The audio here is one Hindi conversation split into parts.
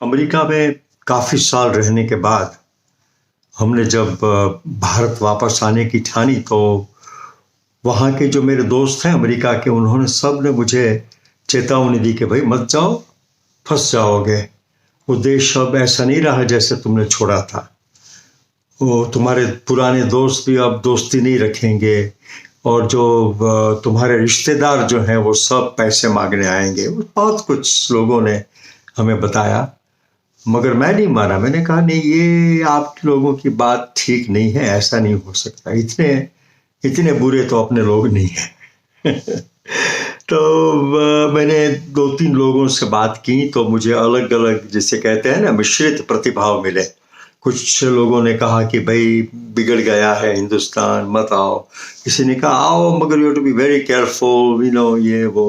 अमेरिका में काफ़ी साल रहने के बाद हमने जब भारत वापस आने की ठानी तो वहाँ के जो मेरे दोस्त हैं अमेरिका के, उन्होंने सब ने मुझे चेतावनी दी कि भाई मत जाओ, फंस जाओगे। वो देश अब ऐसा नहीं रहा जैसे तुमने छोड़ा था। वो तुम्हारे पुराने दोस्त भी अब दोस्ती नहीं रखेंगे, और जो तुम्हारे रिश्तेदार जो हैं वो सब पैसे मांगने आएंगे। बहुत कुछ लोगों ने हमें बताया, मगर मैं नहीं माना। मैंने कहा नहीं, ये आप लोगों की बात ठीक नहीं है, ऐसा नहीं हो सकता। इतने इतने बुरे तो अपने लोग नहीं हैं। तो मैंने दो तीन लोगों से बात की तो मुझे अलग अलग, जिसे कहते हैं ना, मिश्रित प्रतिभाव मिले। कुछ लोगों ने कहा कि भाई बिगड़ गया है हिंदुस्तान, मत आओ। किसी ने कहा आओ, मगर you to be very careful, ये वो।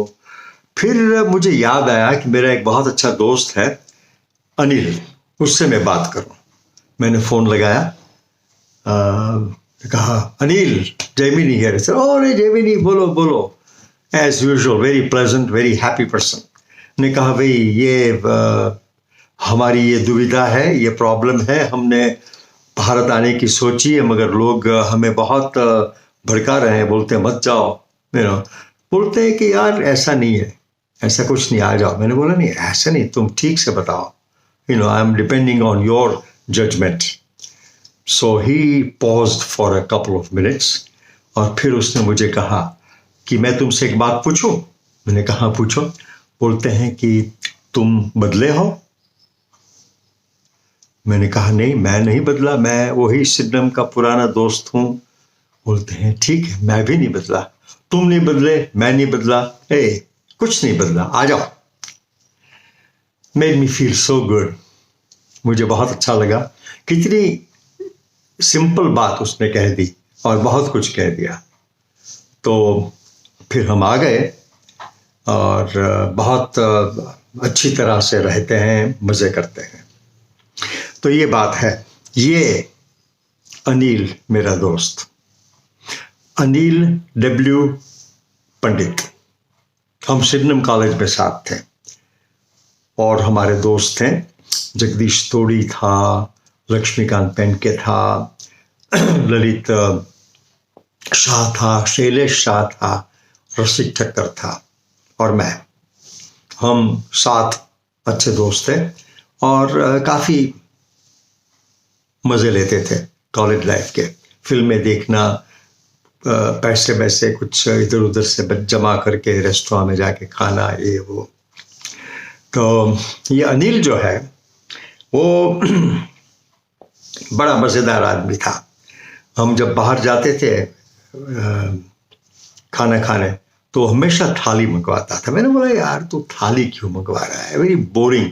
फिर मुझे याद आया कि मेरा एक बहुत अच्छा दोस्त है अनिल, उससे मैं बात करूं। मैंने फोन लगाया, कहा Anil, Jaimini here. Sir, oh नहीं जयमिनी, बोलो बोलो। As usual, very pleasant, very happy person. ने कहा भाई ये हमारी ये दुविधा है, ये प्रॉब्लम है। हमने भारत आने की सोची है, मगर लोग हमें बहुत भड़का रहे हैं, बोलते हैं मत जाओ। बोलते हैं कि यार ऐसा नहीं है, ऐसा कुछ नहीं, आ जाओ। मैंने बोला नहीं, ऐसा नहीं, तुम ठीक से बताओ। I am depending on your judgment. So he paused for a couple of minutes, और फिर उसने मुझे कहा कि मैं तुमसे एक बात पूछूं। मैंने कहा पूछो। बोलते हैं कि तुम बदले हो। मैंने कहा नहीं, मैं नहीं बदला, मैं वही सिडनम का पुराना दोस्त हूं। बोलते हैं ठीक है, मैं भी नहीं बदला। तुम नहीं बदले, मैं नहीं बदला, कुछ नहीं बदला, आ जाओ। Made me feel so good. मुझे बहुत अच्छा लगा। कितनी सिंपल बात उसने कह दी और बहुत कुछ कह दिया। तो फिर हम आ गए और बहुत अच्छी तरह से रहते हैं, मज़े करते हैं। तो ये बात है। ये अनिल मेरा दोस्त, अनिल डब्ल्यू पंडित। हम सिडनम कॉलेज में साथ थे, और हमारे दोस्त हैं जगदीश तोड़ी था, लक्ष्मीकांत पेंके था, ललित शाह था, शैलेश शाह था, रसिक ठक्कर था, और मैं। हम 7 अच्छे दोस्त थे और काफ़ी मज़े लेते थे कॉलेज लाइफ के। फिल्में देखना, पैसे वैसे कुछ इधर उधर से जमा करके रेस्टोरेंट में जाके खाना, ये वो। तो ये अनिल जो है वो बड़ा मज़ेदार आदमी था। हम जब बाहर जाते थे खाना खाने तो हमेशा थाली मंगवाता था। मैंने बोला यार तू थाली क्यों मंगवा रहा है, वेरी बोरिंग।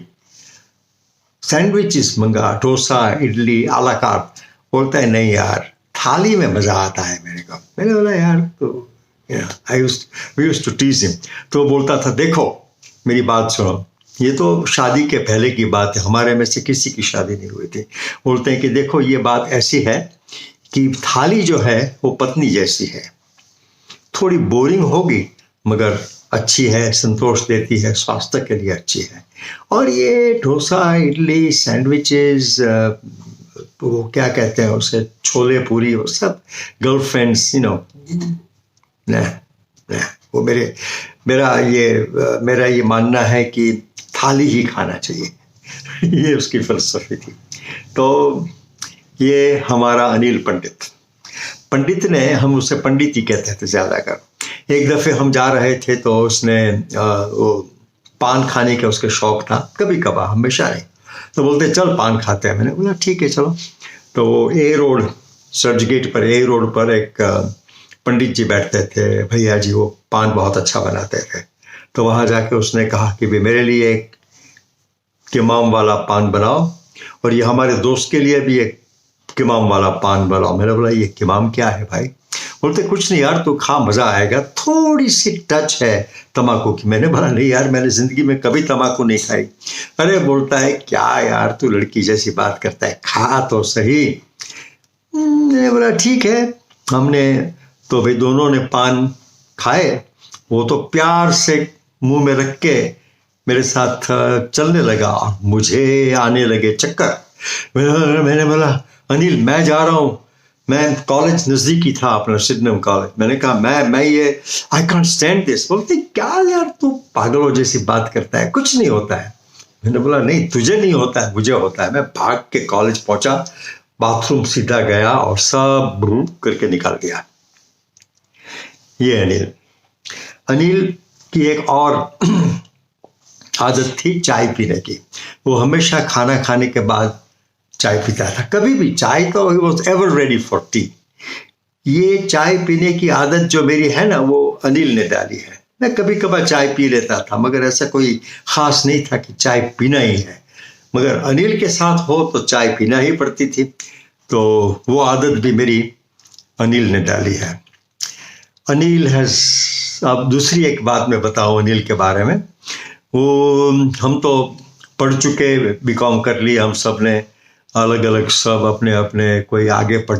सैंडविचेस मंगा, डोसा, इडली, आला कार्ट। बोलता है नहीं यार, थाली में मज़ा आता है मेरे को। मैंने बोला यार तो we used to tease him. तो बोलता था देखो मेरी बात सुनो, ये तो शादी के पहले की बात है, हमारे में से किसी की शादी नहीं हुई थी। बोलते हैं कि देखो ये बात ऐसी है कि थाली जो है वो पत्नी जैसी है, थोड़ी बोरिंग होगी मगर अच्छी है, संतोष देती है, स्वास्थ्य के लिए अच्छी है। और ये डोसा, इडली, सैंडविचेस, वो क्या कहते हैं उसे, छोले पूरी, वो सब गर्लफ्रेंड्स, वो मेरा ये मानना है कि थाली ही खाना चाहिए। ये उसकी फिलसफी थी। तो ये हमारा अनिल पंडित ने, हम उसे पंडित ही कहते थे ज़्यादा कर। एक दफ़े हम जा रहे थे तो उसने वो पान खाने का उसके शौक था, कभी कभार, हमेशा नहीं। तो बोलते चल पान खाते हैं। मैंने बोला ठीक है चलो। तो ए रोड, सर्च गेट पर, ए रोड पर एक पंडित जी बैठते थे, भैया जी, वो पान बहुत अच्छा बनाते थे। तो वहाँ जाके उसने कहा कि भाई मेरे लिए एक किमाम वाला पान बनाओ, और ये हमारे दोस्त के लिए भी एक किमाम वाला पान बनाओ। मैंने बोला ये किमाम क्या है भाई? बोलते कुछ नहीं यार, तू खा, मज़ा आएगा, थोड़ी सी टच है तम्बाकू की। मैंने बोला नहीं यार, मैंने ज़िंदगी में कभी तम्बाकू नहीं खाई। अरे बोलता है क्या यार तू लड़की जैसी बात करता है, खा तो सही। मैंने बोला ठीक है। हमने तो भाई दोनों ने पान खाए। वो तो प्यार से मुंह में रख के मेरे साथ चलने लगा और मुझे आने लगे चक्कर। मैंने बोला, अनिल मैं जा रहा हूँ, मैं कॉलेज नज़दीकी था अपना सिडनम कॉलेज। मैंने कहा मैं ये आई कांट स्टैंड दिस। बोलते क्या यार तू पागलों जैसी बात करता है, कुछ नहीं होता है। मैंने बोला नहीं तुझे नहीं होता है, मुझे होता है। मैं भाग के कॉलेज पहुंचा, बाथरूम सीधा गया और सब ब्रूट करके निकाल गया। ये अनिल की एक और आदत थी चाय पीने की। वो हमेशा खाना खाने के बाद चाय पीता था, कभी भी चाय तो he was ever ready for T. ये चाय पीने की आदत जो मेरी है ना, वो अनिल ने डाली है। मैं कभी कभार चाय पी लेता था, मगर ऐसा कोई खास नहीं था कि चाय पीना ही है। मगर अनिल के साथ हो तो चाय पीना ही पड़ती थी, तो वो आदत भी मेरी अनिल ने डाली है। अनिल हैज़, अब दूसरी एक बात मैं बताऊं अनिल के बारे में। वो हम तो पढ़ चुके, बीकॉम कर ली हम सब ने, अलग अलग सब अपने अपने, कोई आगे पढ़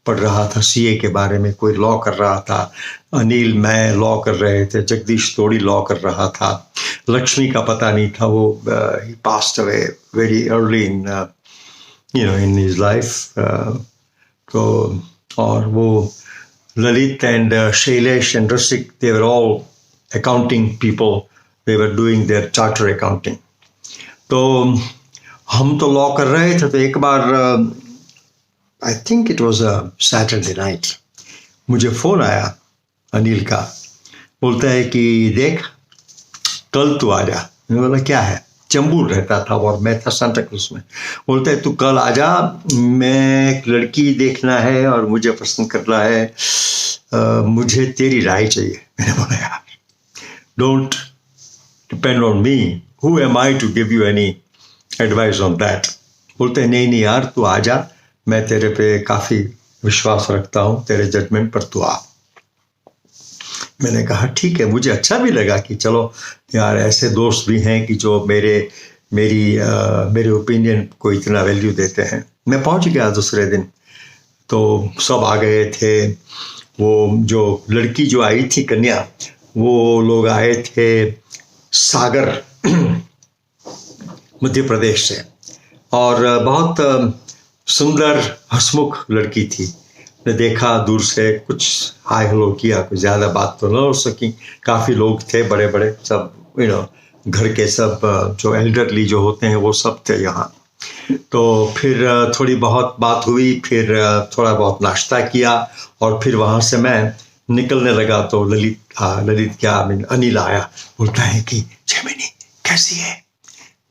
रहा था सीए के बारे में, कोई लॉ कर रहा था। अनिल मैं लॉ कर रहे थे, जगदीश तोड़ी लॉ कर रहा था। लक्ष्मी का पता नहीं था, वो he passed away very early in his life. तो और वो Lalit and Shailesh and Rasik, they were all accounting people, they were doing their charter accounting. तो हम तो लॉ कर रहे थे, तो एक बार I think it was a Saturday night, मुझे फ़ोन आया अनिल का। बोलता है कि देख कल तू आ जा। मैंने बोला क्या है? चंबूर रहता था और मैं था सांता क्रूज में। बोलता है तू कल आ जा, मैं एक लड़की देखना है और मुझे पसंद करना है, मुझे तेरी राय चाहिए। मैंने बोला यार don't depend on me, who am I to give you any advice on that. बोलते हैं नहीं यार तू आ जा, मैं तेरे पे काफ़ी विश्वास रखता हूँ, तेरे जजमेंट पर तू आ। मैंने कहा ठीक है। मुझे अच्छा भी लगा कि चलो यार ऐसे दोस्त भी हैं कि जो मेरे ओपिनियन को इतना वैल्यू देते हैं। मैं पहुंच गया दूसरे दिन, तो सब आ गए थे। वो जो लड़की जो आई थी कन्या, वो लोग आए थे सागर मध्य प्रदेश से, और बहुत सुंदर हंसमुख लड़की थी। ने देखा दूर से, कुछ हाय हेलो किया, कुछ ज़्यादा बात तो न हो सकी। काफ़ी लोग थे, बड़े बड़े सब घर के सब जो एल्डरली जो होते हैं वो सब थे यहाँ। तो फिर थोड़ी बहुत बात हुई, फिर थोड़ा बहुत नाश्ता किया, और फिर वहाँ से मैं निकलने लगा तो ललित क्या अनिल आया। बोलता है कि जैमिनी कैसी है?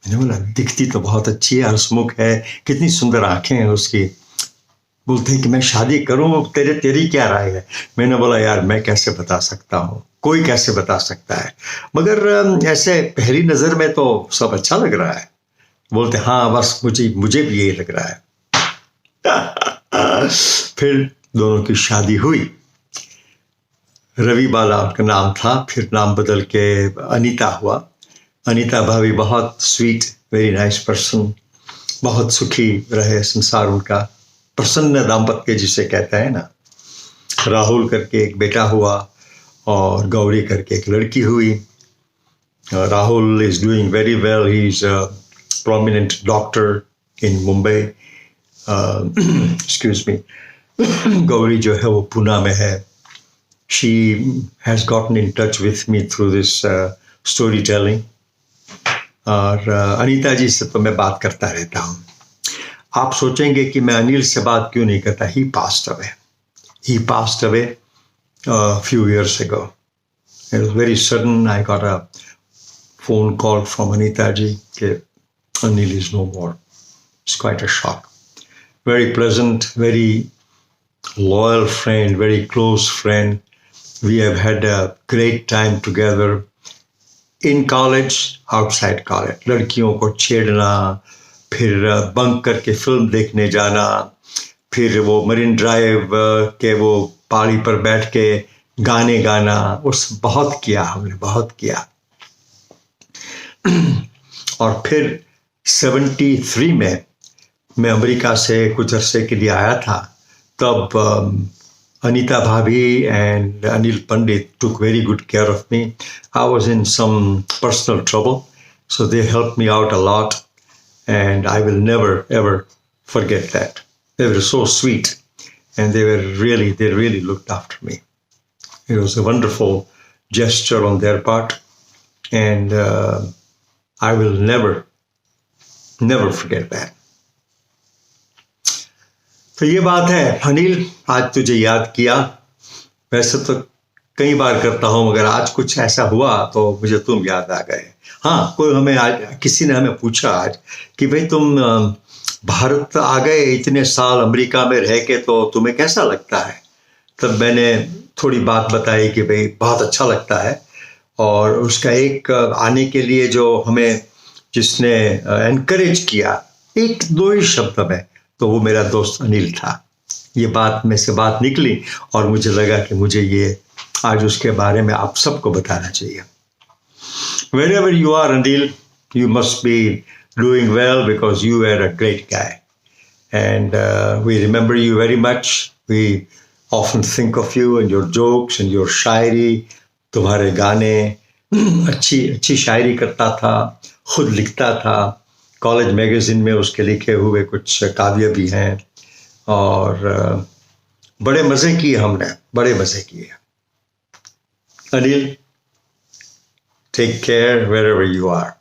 मैंने बोला दिखती तो बहुत अच्छी है, हंसमुख है, कितनी सुंदर आंखें हैं उसकी। बोलते हैं कि मैं शादी करूं, तेरी क्या राय है? मैंने बोला यार मैं कैसे बता सकता हूँ, कोई कैसे बता सकता है, मगर ऐसे पहली नज़र में तो सब अच्छा लग रहा है। बोलते हाँ बस मुझे भी यही लग रहा है। फिर दोनों की शादी हुई। रवि बाला उनका नाम था, फिर नाम बदल के अनीता हुआ। अनीता भाभी बहुत स्वीट, वेरी नाइस पर्सन, बहुत सुखी रहे संसार उनका, प्रसन्न दाम्पत्य जिसे कहते हैं ना। राहुल करके एक बेटा हुआ और गौरी करके एक लड़की हुई। Rahul is doing very well, he is a prominent doctor in Mumbai. Excuse me. Gauri जो है वो पूना में है। She has gotten in touch with me through this story telling. और अनीता जी से तो मैं बात करता रहता हूँ। आप सोचेंगे कि मैं अनिल से बात क्यों नहीं करता। He passed away few years ago. It was very sudden. I got a phone call from Anita ji that Anil is no more. It's quite a shock. Very pleasant, very loyal friend, very close friend. We have had a great time together in college, outside college. लड़कियों को छेड़ना, फिर बंक करके फिल्म देखने जाना, फिर वो मरीन ड्राइव के वो पहाड़ी पर बैठ के गाने गाना, उस बहुत किया हमने, बहुत किया। और फिर 73 में मैं अमेरिका से कुछ अरसे के लिए आया था। तब अनीता भाभी and Anil Pandit took very good care of me. I was in some personal trouble So they helped me out a lot, and I will never ever forget that. They were so sweet, and they really looked after me. It was a wonderful gesture on their part, and I will never forget that. तो ये बात है अनिल, आज तुझे याद किया। वैसे तो कई बार करता हूं, मगर आज कुछ ऐसा हुआ तो मुझे तुम याद आ गए। हाँ, किसी ने हमें पूछा आज कि भाई तुम भारत आ गए, इतने साल अमेरिका में रह के, तो तुम्हें कैसा लगता है? तब मैंने थोड़ी बात बताई कि भाई बहुत अच्छा लगता है, और उसका एक आने के लिए जो हमें जिसने एनकरेज किया, एक दो ही शब्द में, तो वो मेरा दोस्त अनिल था। ये बात में से बात निकली और मुझे लगा कि मुझे ये आज उसके बारे में आप सबको बताना चाहिए। Wherever you are, Anil, you must be doing well because you are a great guy. And we remember you very much. We often think of you and your jokes and your शायरी, तुम्हारे गाने। अच्छी शायरी करता था, खुद लिखता था, कॉलेज मैगजीन में उसके लिखे हुए कुछ काव्य भी हैं, और बड़े मज़े किए हमने, बड़े मज़े किए। Anil, take care wherever you are.